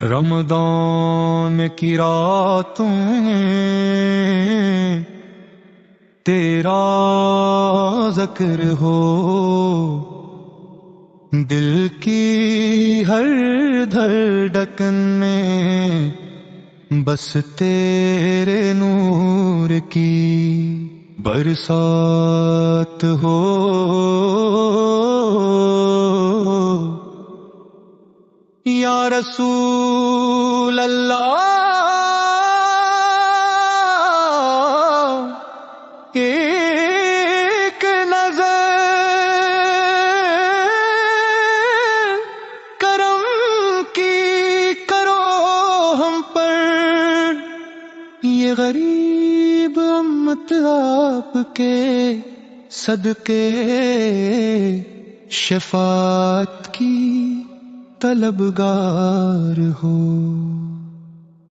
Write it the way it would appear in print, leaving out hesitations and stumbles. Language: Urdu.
رمضان کی راتوں میں تیرا ذکر ہو، دل کی ہر دھڑکن میں بس تیرے نور کی برسات ہو۔ یا رسول اللہ، ایک نظر کرم کی کرو ہم پر، یہ غریب امت آپ کے صدقے شفاعت کی طلبگار ہو۔